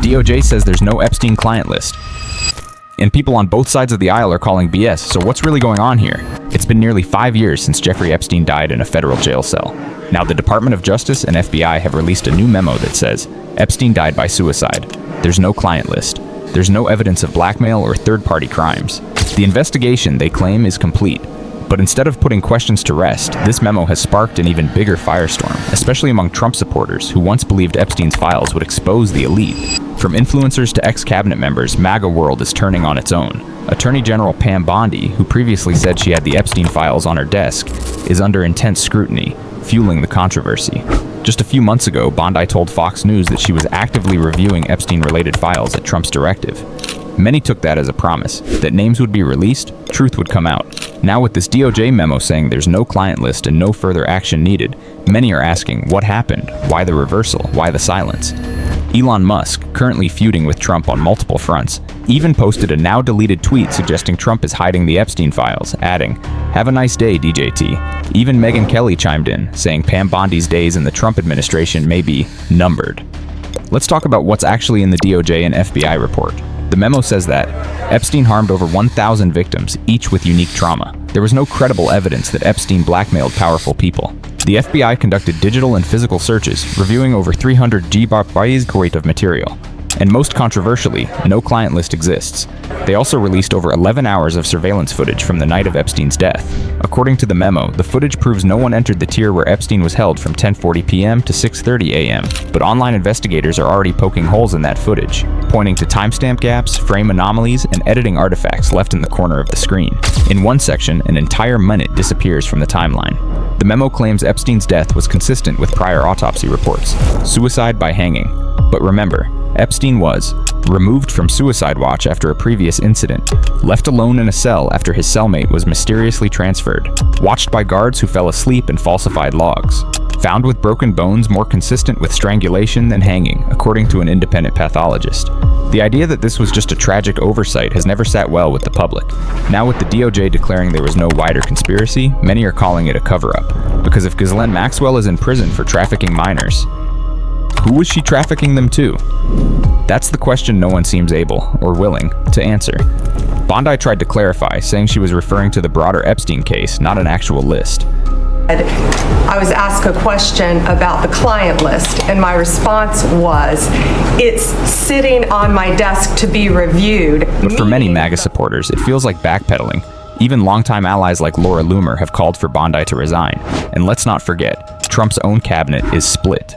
DOJ says there's no Epstein client list. And people on both sides of the aisle are calling BS, so what's really going on here? It's been nearly 5 years since Jeffrey Epstein died in a federal jail cell. Now the Department of Justice and FBI have released a new memo that says Epstein died by suicide. There's no client list. There's no evidence of blackmail or third-party crimes. The investigation, they claim, is complete. But instead of putting questions to rest, this memo has sparked an even bigger firestorm, especially among Trump supporters who once believed Epstein's files would expose the elite. From influencers to ex-cabinet members, MAGA world is turning on its own. Attorney General Pam Bondi, who previously said she had the Epstein files on her desk, is under intense scrutiny, fueling the controversy. Just a few months ago, Bondi told Fox News that she was actively reviewing Epstein-related files at Trump's directive. Many took that as a promise, that names would be released, truth would come out. Now with this DOJ memo saying there's no client list and no further action needed, many are asking what happened, why the reversal, why the silence? Elon Musk, currently feuding with Trump on multiple fronts, even posted a now-deleted tweet suggesting Trump is hiding the Epstein files, adding, "Have a nice day, DJT." Even Megyn Kelly chimed in, saying Pam Bondi's days in the Trump administration may be numbered. Let's talk about what's actually in the DOJ and FBI report. The memo says that Epstein harmed over 1,000 victims, each with unique trauma. There was no credible evidence that Epstein blackmailed powerful people. The FBI conducted digital and physical searches, reviewing over 300 GB of material. And most controversially, no client list exists. They also released over 11 hours of surveillance footage from the night of Epstein's death. According to the memo, the footage proves no one entered the tier where Epstein was held from 10:40 p.m. to 6:30 a.m., but online investigators are already poking holes in that footage, pointing to timestamp gaps, frame anomalies, and editing artifacts left in the corner of the screen. In one section, an entire minute disappears from the timeline. The memo claims Epstein's death was consistent with prior autopsy reports, suicide by hanging. But remember, Epstein was removed from suicide watch after a previous incident, left alone in a cell after his cellmate was mysteriously transferred, watched by guards who fell asleep and falsified logs, found with broken bones more consistent with strangulation than hanging, according to an independent pathologist. The idea that this was just a tragic oversight has never sat well with the public. Now with the DOJ declaring there was no wider conspiracy, many are calling it a cover-up. Because if Ghislaine Maxwell is in prison for trafficking minors, who was she trafficking them to? That's the question no one seems able, or willing, to answer. Bondi tried to clarify, saying she was referring to the broader Epstein case, not an actual list. I was asked a question about the client list, and my response was, it's sitting on my desk to be reviewed. But for many MAGA supporters, it feels like backpedaling. Even longtime allies like Laura Loomer have called for Bondi to resign. And let's not forget, Trump's own cabinet is split.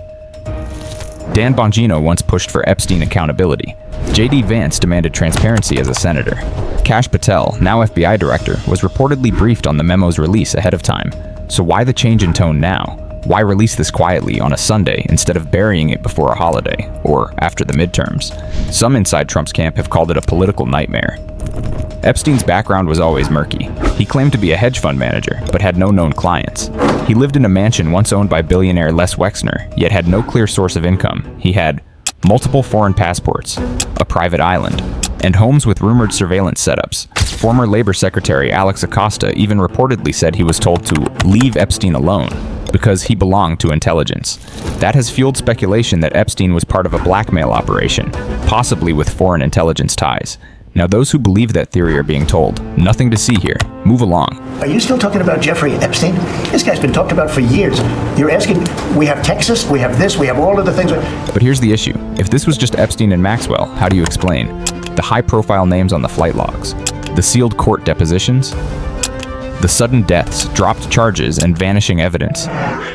Dan Bongino once pushed for Epstein accountability. J.D. Vance demanded transparency as a senator. Kash Patel, now FBI director, was reportedly briefed on the memo's release ahead of time. So why the change in tone now? Why release this quietly on a Sunday instead of burying it before a holiday, or after the midterms? Some inside Trump's camp have called it a political nightmare. Epstein's background was always murky. He claimed to be a hedge fund manager, but had no known clients. He lived in a mansion once owned by billionaire Les Wexner, yet had no clear source of income. He had multiple foreign passports, a private island, and homes with rumored surveillance setups. Former Labor Secretary Alex Acosta even reportedly said he was told to leave Epstein alone because he belonged to intelligence. That has fueled speculation that Epstein was part of a blackmail operation, possibly with foreign intelligence ties. Now those who believe that theory are being told, nothing to see here. Move along. Are you still talking about Jeffrey Epstein? This guy's been talked about for years. You're asking, we have Texas, we have this, we have all of the things. But here's the issue. If this was just Epstein and Maxwell, how do you explain the high-profile names on the flight logs, the sealed court depositions, the sudden deaths, dropped charges, and vanishing evidence?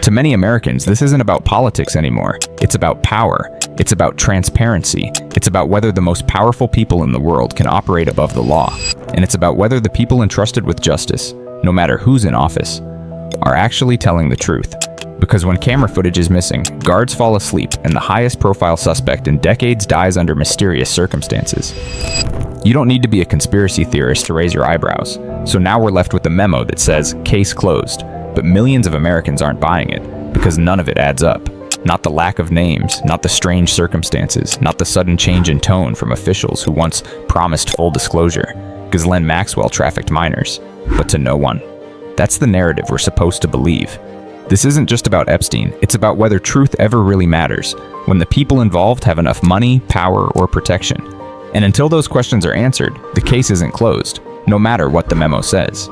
To many Americans, this isn't about politics anymore. It's about power. It's about transparency. It's about whether the most powerful people in the world can operate above the law. And it's about whether the people entrusted with justice, no matter who's in office, are actually telling the truth. Because when camera footage is missing, guards fall asleep, and the highest profile suspect in decades dies under mysterious circumstances. You don't need to be a conspiracy theorist to raise your eyebrows. So now we're left with a memo that says, case closed. But millions of Americans aren't buying it, because none of it adds up. Not the lack of names, not the strange circumstances, not the sudden change in tone from officials who once promised full disclosure. Ghislaine Maxwell trafficked minors, but to no one. That's the narrative we're supposed to believe. This isn't just about Epstein, it's about whether truth ever really matters, when the people involved have enough money, power, or protection. And until those questions are answered, the case isn't closed, no matter what the memo says.